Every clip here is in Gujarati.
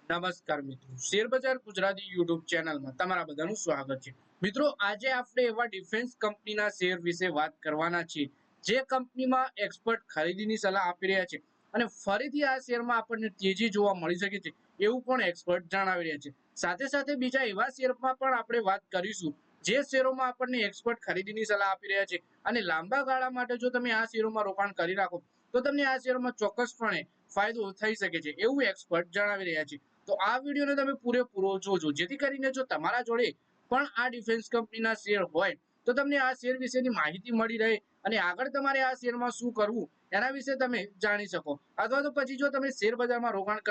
નમસ્કાર મિત્રો, શેરબજાર ગુજરાતી યુટ્યુબ ચેનલમાં તમારા બધાનું સ્વાગત છે। મિત્રો, આજે આપણે એવા ડિફેન્સ કંપનીના શેર વિશે વાત કરવાના છીએ જે કંપનીમાં એક્સપર્ટ ખરીદીની સલાહ આપી રહ્યા છે અને ફરીથી આ શેરમાં આપણને તેજી જોવા મળી શકે છે એવું પણ એક્સપર્ટ જણાવી રહ્યા છે। સાથે સાથે બીજા એવા શેરમાં પણ આપણે વાત કરીશું જે શેરોમાં આપણને એક્સપર્ટ ખરીદીની સલાહ આપી રહ્યા છે અને લાંબા ગાળા માટે જો તમે આ શેરોમાં રોકાણ કરી રાખો તો તમને આ શેરમાં ચોક્કસપણે ફાયદો થઈ શકે છે એવું એક્સપર્ટ જણાવી રહ્યા છે। તો આ વિડીયોને તમે પૂરેપૂરો જોજો જેથી કરીને જો તમારા જોડે પણ આ ડિફેન્સ કંપનીના શેર હોય તો તમને આ શેર વિશેની માહિતી મળી રહે અને આગળ તમારે આ શેરમાં શું કરવું એના વિશે તમે જાણી શકો, અથવા તો પછી જો તમે શેર બજારમાં રોકાણ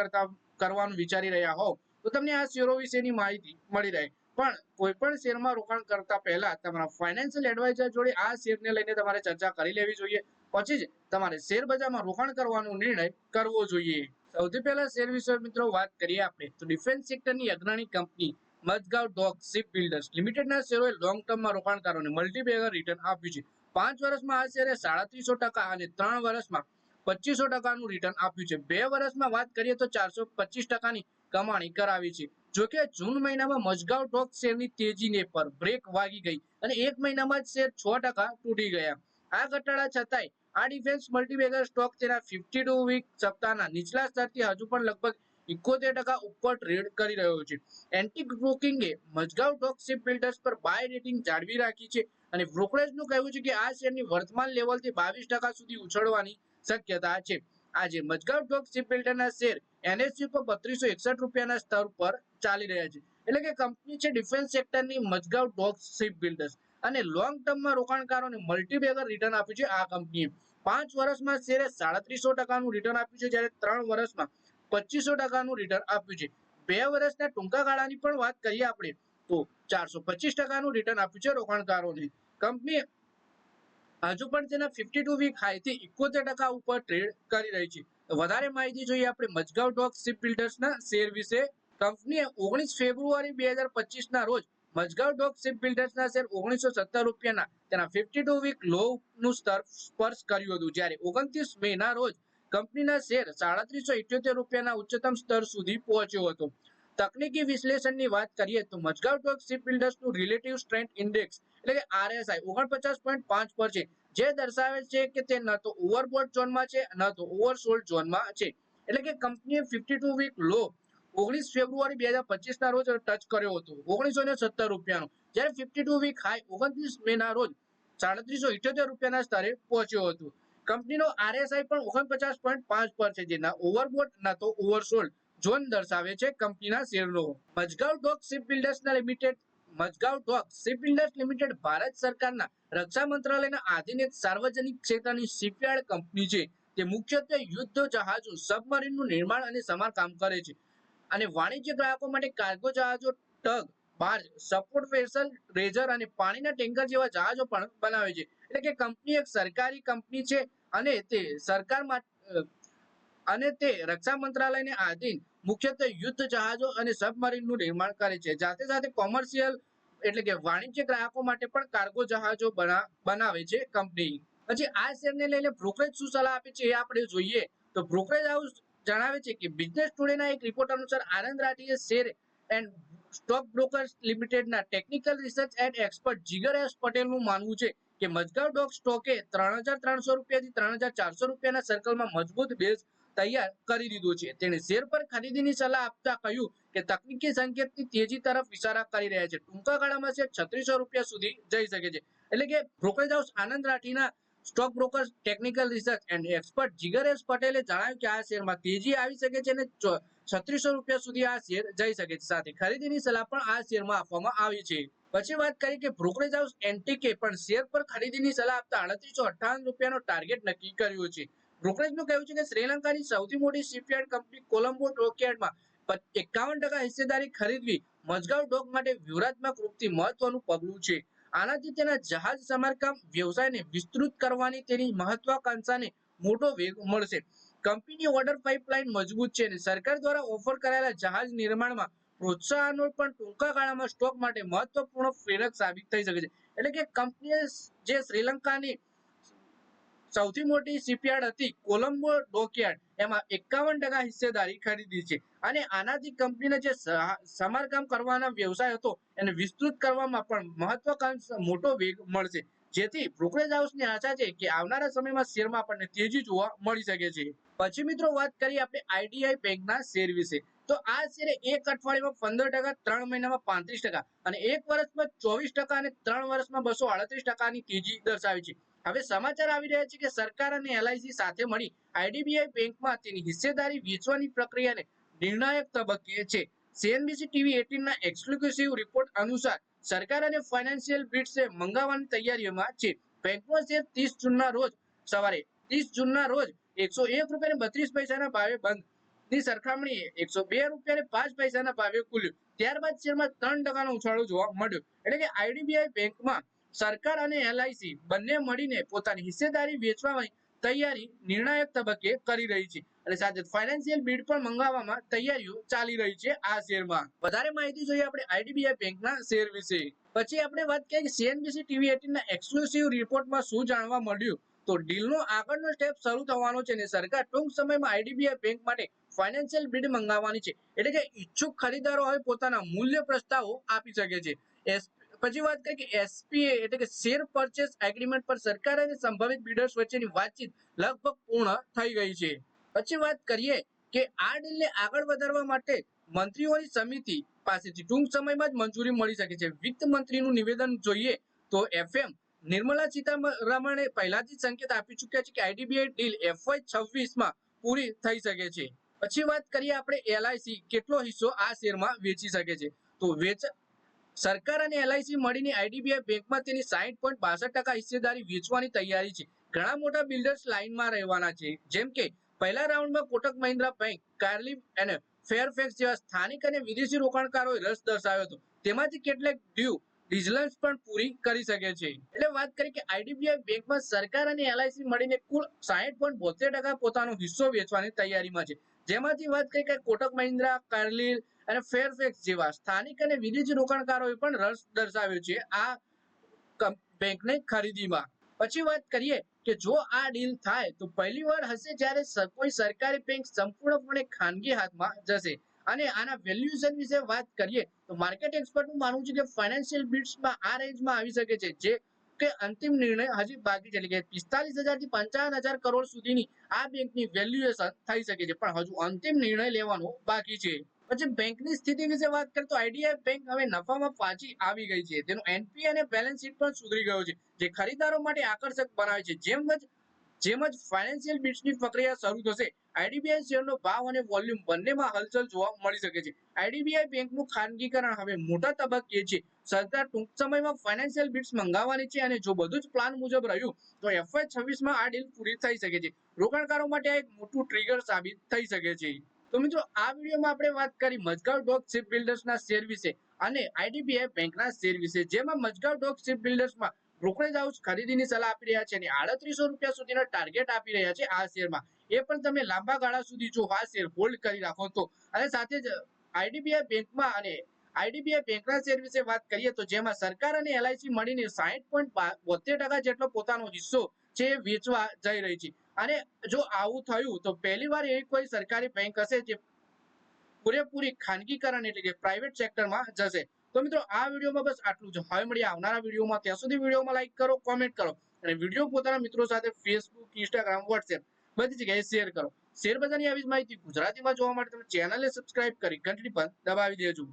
કરવાનું વિચારી રહ્યા હોવ તો તમને આ શેરો વિશેની માહિતી મળી રહે। પણ કોઈ પણ શેરમાં રોકાણ કરતા પહેલા તમારા ફાઇનાન્શિયલ એડવાઇઝર જોડે આ શેરને લઈને તમારે ચર્ચા કરી લેવી જોઈએ, પછી જ તમારે શેર બજારમાં રોકાણ કરવાનો નિર્ણય કરવો જોઈએ। સૌથી પહેલા શેર વિશે મિત્રો વાત કરીએ આપણે તો ડિફેન્સ સેક્ટરની અગ્રણી કંપની મઝગાંવ ડોક શિપ બિલ્ડર્સ લિમિટેડના શેરોએ લોંગ ટર્મમાં રોકાણકારોને મલ્ટીબેગર રિટર્ન આપ્યું છે। 5 વર્ષમાં આ શેરે 350% અને 3 વર્ષમાં 2500%નું રિટર્ન આપ્યું છે। 2 વર્ષમાં વાત કરીએ તો 425%ની કમાણી કરાવી છે। જોકે જૂન મહિનામાં મઝગાંવ ડોક શેરની તેજીને પર બ્રેક વાગી ગઈ અને એક મહિનામાં જ શેર 6% તૂટી ગયા। આ ઘટાડા છતાંય આ ડિફેન્સ મલ્ટીબેગર સ્ટોક તેના 52 વીક સપ્તાહના નીચલા સ્તરથી હજુ પણ લગભગ 71% ઉપર ટ્રેડ કરી રહ્યો છે। એન્ટિક બ્રોકિંગે મઝગાંવ ડોક શિપ બિલ્ડર્સ પર બાય રેટિંગ જાળવી રાખી છે અને બ્રોકરેજનું કહેવું છે કે આ શેરની વર્તમાન લેવલથી 22% સુધી ઉછળવાની શક્યતા છે। આજે મઝગાંવ ડોક શિપ બિલ્ડરના શેર એનએસસી પર 3261 રૂપિયાના સ્તર પર ચાલી રહ્યા છે। એટલે કે કંપની છે ડિફેન્સ સેક્ટરની મઝગાંવ ડોક શિપ બિલ્ડર્સ અને લોંગ ટર્મમાં રોકાણકારોને મલ્ટીબેગર રિટર્ન આપ્યું છે। આ કંપનીએ 5 વર્ષમાં શેરે 3700%નું રિટર્ન આપ્યું છે, જ્યારે 3 વર્ષમાં 2500%નું રિટર્ન આપ્યું છે। 2 વર્ષના ટૂંકા ગાળાની પણ વાત કરીએ આપણે તો 425%નું રિટર્ન આપ્યું છે રોકાણકારોને। કંપની હજુ પણ તેના 52 વીક હાઈથી 71% ઉપર ટ્રેડ કરી રહી છે। વધારે માહિતી જોઈએ આપણે મઝગાંવ ડોક શિપ બિલ્ડર્સના શેર વિશે। કંપનીએ 19 ફેબ્રુઆરી 2025ના રોજ મઝગાંવ ડોક શિપ બિલ્ડર્સના શેર 1917 રૂપિયાના તેના 52 વીક લો નું સ્તર સ્પર્શ કર્યું હતું, જ્યારે 29 મેના રોજ કંપનીના શેર 3778 રૂપિયાના ઉચ્ચતમ સ્તર સુધી પહોંચ્યો હતો। તકનીકી વિશ્લેષણની વાત કરીએ તો મઝગાંવ ડોક શિપ બિલ્ડર્સનું રિલેટિવ સ્ટ્રેન્થ ઇન્ડેક્સ એટલે કે આરએસઆઈ 49.5 પર છે, જે દર્શાવે છે કે તે ન તો ઓવરબોટ ઝોનમાં છે ન તો ઓવરસોલ્ડ ઝોનમાં છે। એટલે કે કંપનીએ 52 વીક લો 19 ફેબ્રુઆરી 2025ના રોજ ટચ કર્યો હતો 1917 રૂપિયાનો, જ્યારે 52 વીક હાઈ 29 મેના રોજ 3778 રૂપિયાના સ્તરે પહોંચ્યો હતો। કંપનીનો આરએસઆઈ પણ 49.5 પર છે, જે ના ઓવરબોટ ના તો ઓવરસોલ્ડ ઝોન દર્શાવે છે કંપનીના શેરનો। મઝગાંવ ડોક શિપ બિલ્ડર્સ લિમિટેડ ભારત સરકારના રક્ષા મંત્રાલયના આધીન એક સાર્વજનિક ક્ષેત્રની શિપયાર્ડ કંપની છે। તે મુખ્યત્વે યુદ્ધ જહાજો, સબમરીનનું નિર્માણ અને સમારકામ કરે છે અને વાણિજ્ય ગ્રાહકો માટે કાર્ગો જહાજો, tug, barge, support vessel, razor અને પાણીના ટેન્કર જેવા જહાજો પણ બનાવે છે। એટલે કે કંપની એક સરકારી કંપની છે અને તે રક્ષા મંત્રાલયને આધીન મુખ્યત્વે યુદ્ધ જહાજો અને સબમરીનનું નિર્માણ કરે છે। સાથે સાથે કોમર્શિયલ એટલે કે વાણિજ્ય ગ્રાહકો માટે પણ કાર્ગો જહાજો બનાવે છે કંપની। પછી આ શેરને લઈને બ્રોકરેજ શું સલાહ આપે છે એ આપણે જોઈએ તો બ્રોકરેજ હાઉસ જણાવે છે કે બિઝનેસ ટુડેના એક રિપોર્ટ અનુસાર આનંદ રાઠીએ શેર એન્ડ સ્ટોક બ્રોકર્સ લિમિટેડના technical research and expert Jigar S પટેલનું માનવું છે કે મઝગાંવ ડોક સ્ટોકે 3300 રૂપિયાથી 3400 રૂપિયાના સર્કલમાં મજબૂત બેઝ તૈયાર કરી દીધો છે। તેણે શેર પર ખરીદીની સલાહ આપતા કહ્યું કે તકનીકી સંકેતની તેજી તરફ ઇશારા કરી રહ્યા છે। ટૂંકા ગાળામાં શેર 3600 રૂપિયા સુધી જઈ શકે છે। એટલે કે બ્રોકરેજ હાઉસ આનંદ રાઠીના stock brokers technical research and expert Jigar S પટેલે જણાવ્યું કે આ શેરમાં તેજી આવી શકે છે અને 3600 રૂપિયા સુધી આ શેર જઈ શકે છે। સાથે ખરીદીની સલાહ પણ આ શેરમાં આપવામાં આવી છે। પછી વાત કરી કે બ્રોકરેજ હાઉસ એન્ટિકે પણ શેર પર ખરીદીની સલાહ આપતા 3858 રૂપિયાનો ટાર્ગેટ નક્કી કર્યો છે। બ્રોકરેજનું કહેવું છે કે શ્રીલંકાની સૌથી મોટી શિપયાર્ડ કંપની કોલંબો ડોકયાર્ડમાં 51% હિસ્સેદારી ખરીદવી મઝગાંવ ડોક માટે વ્યૂહાત્મક રૂપથી મહત્વનું પગલું છે। આનાથી તેના જહાજ સમારકામ વ્યવસાયને વિસ્તૃત કરવાની તેની મહત્વાકાંક્ષાને મોટો વેગ મળશે। કંપનીની ઓર્ડર પાઇપલાઇન મજબૂત છે અને સરકાર દ્વારા ઓફર કરાયેલા જહાજ નિર્માણમાં પ્રોત્સાહનો પણ ટૂંકા ગાળામાં સ્ટોક માટે મહત્વપૂર્ણ પ્રેરક સાબિત થઈ શકે છે। એટલે કે કંપનીએ જે શ્રીલંકાની સૌથી મોટી શિપયાર્ડ હતી કોલંબો ડોકયાર્ડ, એમાં 51% હિસ્સેદારી ખરીદી છે અને આનાથી કંપનીને જે સમારકામ કરવાના વ્યવસાય હતો એને વિસ્તૃત કરવામાં પણ મહત્વાકાંક્ષી મોટો વેગ મળશે, જેથી બ્રોકરેજ હાઉસની આશા છે કે આવનારા સમયમાં શેરમાં આપણને તેજી જોવા મળી શકે છે. પછી મિત્રો વાત કરીએ આપણે આઈડીઆઈ બેંકના શેર વિશે. તો આ શેરે એક અઠવાડિયામાં 15%, 3 મહિનામાં 35% અને 1 વર્ષમાં 24% અને 3 વર્ષમાં 238%ની તેજી દર્શાવી છે. હવે સમાચાર આવી રહ્યા છે કે સરકાર અને એલઆઈસી સાથે મળી આઈડીબીઆઈ બેંકમાં તેની હિસ્સેદારી વેચવાની પ્રક્રિયાને નિર્ણાયક તબક્કે છે. સીએનબીસી ટીવી 18 ના એક્સક્લુસિવ રિપોર્ટ અનુસાર સરકાર અને ફાઇનાન્શિયલ બિડ્સે મંગાવવાની તૈયારીઓમાં છે. બેંકનો શેર 30 જૂનના રોજ સવારે 30 જૂનના રોજ ₹101.32 ભાવે બંધ ની સરખામણીએ ₹102.05 ભાવે ખુલ્યો. ત્યારબાદ શેરમાં 3% ઉછાળો જોવા મળ્યો. એટલે કે આઈડીબીઆઈ બેંકમાં સરકાર અને એલઆઈસી બંને મળીને પોતાની હિસ્સેદારી વેચવાની તૈયારી નિર્ણાયક તબક્કે કરી રહી છે અને સાથે ફાઇનાન્શિયલ બીડ પણ મંગાવવામાં તૈયારીઓ ચાલી રહી છે આ શેરમાં. વધારે માહિતી જોઈએ આપણે આઈડીબીઆઈ બેંકના શેર વિશે. પછી આપણે વાત કરીએ કે સીએનબીસી ટીવી 18 ના એક્સક્લુસિવ રિપોર્ટમાં શું જાણવા મળ્યું. તો ડીલનો આગળનો સ્ટેપ શરૂ થવાનો છે અને સરકાર ટૂંક સમયમાં આઈડીબીઆઈ બેંક માટે ફાઇનાન્શિયલ બીડ મંગાવવાની છે. એટલે કે ઈચ્છુક ખરીદારો હવે પોતાના મૂલ્ય પ્રસ્તાવો આપી શકે છે. પછી વાત કરીએ કે એસપીએ એટલે કે શેર પરચેસ એગ્રીમેન્ટ પર સરકાર અને સંભવિત બિડર્સ વચ્ચેની વાતચીત લગભગ પૂર્ણ થઈ ગઈ છે. પછી વાત કરીએ કે આ ડીલને આગળ વધારવા માટે મંત્રીઓની સમિતિ પાસેથી ટૂંક સમયમાં જ મંજૂરી મળી શકે છે. વિત્ત મંત્રીનું નિવેદન જોઈએ તો એફએમ નિર્મલા સીતારમણે પહેલાથી સંકેત આપી ચૂક્યા છે કે આઈડીબીઆઈ ડીલ FY26 માં પૂરી થઈ શકે છે. પછી વાત કરીએ આપણે એલઆઈસી કેટલો હિસ્સો આ શેરમાં વેચી શકે છે. તો સરકાર અને એલઆઈસી મળીને આઈડીબીઆઈ બેંકમાં તેની 60.62% હિસ્સેદારી વેચવાની તૈયારી છે. ઘણા મોટા બિલ્ડર્સ લાઇનમાં રહેવાના છે, જેમ કે પહેલા રાઉન્ડમાં કોટક મહિન્દ્રા બેંક, કાર્લિવ અને ફેરફેક્સ જેવા સ્થાનિક અને વિદેશી રોકાણકારોએ રસ દર્શાવ્યો હતો. તેમાંથી કેટલાક ડ્યુ ડિલિજન્સ પણ પૂરી કરી શકે છે. એટલે વાત કરીએ કે આઈડીબીઆઈ બેંકમાં સરકાર અને એલઆઈસી મળીને કુલ 60.72% પોતાનો હિસ્સો વેચવાની તૈયારીમાં છે. જેમાંથી વાત કરીએ કે કોટક મહિન્દ્રા, કાર્લિવ અને ફેરફેક્સ જેવા સ્થાનિક અને વિદેશી રોકાણકારોએ પણ રસ દર્શાવ્યો છે આ બેંકની ખરીદીમાં. પછી વાત કરીએ કે જો આ ડીલ થાય તો પહેલીવાર હશે જ્યારે કોઈ સરકારી બેંક સંપૂર્ણપણે ખાનગી હાથમાં જશે. અને આના વેલ્યુએશન વિશે વાત કરીએ તો માર્કેટ એક્સપર્ટનું માનવું છે કે ફાઇનાન્શિયલ બિડ્સમાં આ રેન્જમાં આવી શકે છે, જે કે અંતિમ નિર્ણય હજી બાકી છે. એટલે કે 45,000 થી 55,000 કરોડ સુધીની આ બેંકની વેલ્યુએશન થઈ શકે છે, પણ હજુ અંતિમ નિર્ણય લેવાનો બાકી છે. પછી બેંકની સ્થિતિ વિશે વાત કરીએ તો આઈડીઆઈ બેંક હવે નફામાં પાછી આવી ગઈ છે. તેનું એનપી અને બેલેન્સ શીટ પણ સુધરી ગયો છે, જે ખરીદારો માટે આકર્ષક બનાવે છે. જેમ જ ફાઇનાન્શિયલ બિડ્સની પ્રક્રિયા શરૂ થશે, આઈડીબીઆઈ શેરનો ભાવ અને વોલ્યુમ બંનેમાં હલચલ જોવા મળી શકે છે. આઈડીબીઆઈ બેંકનું ખાનગીકરણ હવે મોટા તબક્કે છે. સરકાર ટૂંક સમયમાં ફાઇનાન્શિયલ બિડ્સ મંગાવવાની છે અને જો બધું જ પ્લાન મુજબ રહ્યું તો FY26 માં આ ડીલ પૂરી થઈ શકે છે. રોકાણકારો માટે આ એક મોટું ટ્રિગર સાબિત થઈ શકે છે. તો મિત્રો આ વિડીયોમાં આપણે વાત કરી મઝગાંવ ડોક શિપ બિલ્ડર્સના શેર વિશે અને આઈડીબીઆઈ બેંકના શેર વિશે, જેમાં મઝગાંવ ડોક શિપ બિલ્ડર્સમાં બ્રોકરેજ હાઉસ ખરીદીની સલાહ આપી રહ્યા છે અને ₹3800 સુધીનો ટાર્ગેટ આપી રહ્યા છે આ શેરમાં. એ પણ તમે લાંબા ગાળા સુધી જો આ શેર હોલ્ડ કરી રાખો તો. અને સાથે જ આઈડીબીઆઈ બેંકમાં અને આઈડીબીઆઈ બેંકના શેર વિશે વાત કરીએ તો જેમાં સરકાર અને એલઆઈસી મળીને 60.72% જેટલો પોતાનો હિસ્સો છે વેચવા જઈ રહી છે. અને જો આવું થયું તો પહેલીવાર એવી કોઈ સરકારી બેંક હશે જે પૂરેપૂરી ખાનગીકરણ એટલે કે પ્રાઇવેટ સેક્ટરમાં જશે. તો મિત્રો આ વિડીયોમાં બસ આટલું જ. હવે મળીએ આવનારા વિડીયોમાં. ત્યાં સુધી વિડીયોમાં લાઈક કરો, કોમેન્ટ કરો અને વિડીયો પોતાના મિત્રો સાથે ફેસબુક, ઇન્સ્ટાગ્રામ, વોટ્સએપ બધી જગ્યાએ શેર કરો. શેર બજારની આવી માહિતી ગુજરાતીમાં જોવા માટે તમે ચેનલને સબસ્ક્રાઇબ કરી ઘંટડી પર દબાવી દેજો.